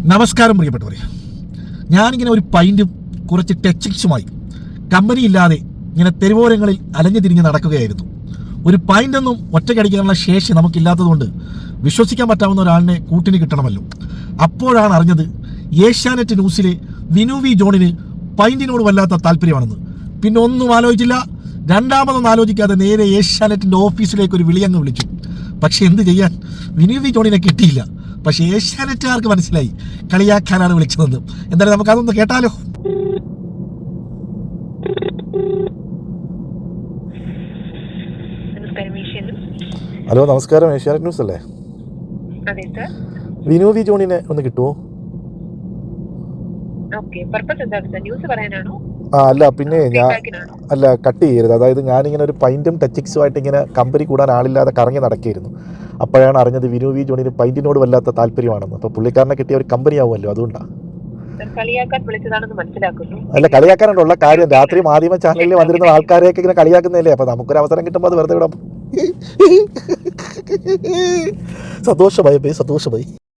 നമസ്കാരം പ്രിയപ്പെട്ടവരെ, ഞാനിങ്ങനെ ഒരു പൈൻറ്റും കുറച്ച് ടെച്ചിക്സുമായി കമ്പനി ഇല്ലാതെ ഇങ്ങനെ തെരുവോരങ്ങളിൽ അലഞ്ഞു തിരിഞ്ഞ് നടക്കുകയായിരുന്നു. ഒരു പൈൻ്റൊന്നും ഒറ്റയ്ക്കടിക്കാനുള്ള ശേഷി നമുക്കില്ലാത്തതുകൊണ്ട് വിശ്വസിക്കാൻ പറ്റാവുന്ന ഒരാളിനെ കൂട്ടിന് കിട്ടണമല്ലോ. അപ്പോഴാണ് അറിഞ്ഞത് ഏഷ്യാനെറ്റ് ന്യൂസിലെ വിനു വി ജോണിന് പൈൻറ്റിനോട് വല്ലാത്ത താല്പര്യമാണെന്ന്. പിന്നെ ഒന്നും ആലോചിച്ചില്ല, രണ്ടാമതൊന്നും ആലോചിക്കാതെ നേരെ ഏഷ്യാനെറ്റിൻ്റെ ഓഫീസിലേക്ക് ഒരു വിളിയങ്ങ് വിളിച്ചു. പക്ഷെ എന്ത് ചെയ്യാൻ, വിനു വി ജോണിനെ കിട്ടിയില്ല. പക്ഷേ ഏഷ്യാനെറ്റുകാർക്ക് മനസ്സിലായി കളിയാക്കാനാണ് വിളിച്ചതെന്ന്. എന്തായാലും നമുക്ക് അതൊന്ന് കേട്ടാലോ. ഹലോ, നമസ്കാരം. ഏഷ്യാനെറ്റ് ന്യൂസ് അല്ലേ? വിനു വി ജോണിനെ ഒന്ന് കിട്ടുമോ? അല്ല, പിന്നെ കട്ട് ചെയ്യരുത്. അതായത് ഞാനിങ്ങനെ ഒരു പൈൻറ്റും ടച്ചിക്സുമായിട്ട് ഇങ്ങനെ കമ്പനി കൂടാൻ ആളില്ലാതെ കറങ്ങി നടക്കുകയായിരുന്നു. അപ്പോഴാണ് അറിഞ്ഞത് വിനു വി ജോണിന് പൈൻറ്റിനോട് വല്ലാത്ത താല്പര്യമാണെന്ന്. അപ്പോൾ പുള്ളിക്കാരനെ കിട്ടിയ ഒരു കമ്പനി ആവുമല്ലോ, അതുകൊണ്ടാണ്. അല്ല, കളിയാക്കാനുള്ള കാര്യം രാത്രി മാധ്യമ ചാനലിൽ വന്നിരുന്ന ആൾക്കാരെയൊക്കെ ഇങ്ങനെ കളിയാക്കുന്നതല്ലേ. അപ്പോൾ നമുക്കൊരു അവസരം കിട്ടുമ്പോൾ അത് വെറുതെ വിടാം. സന്തോഷമായി.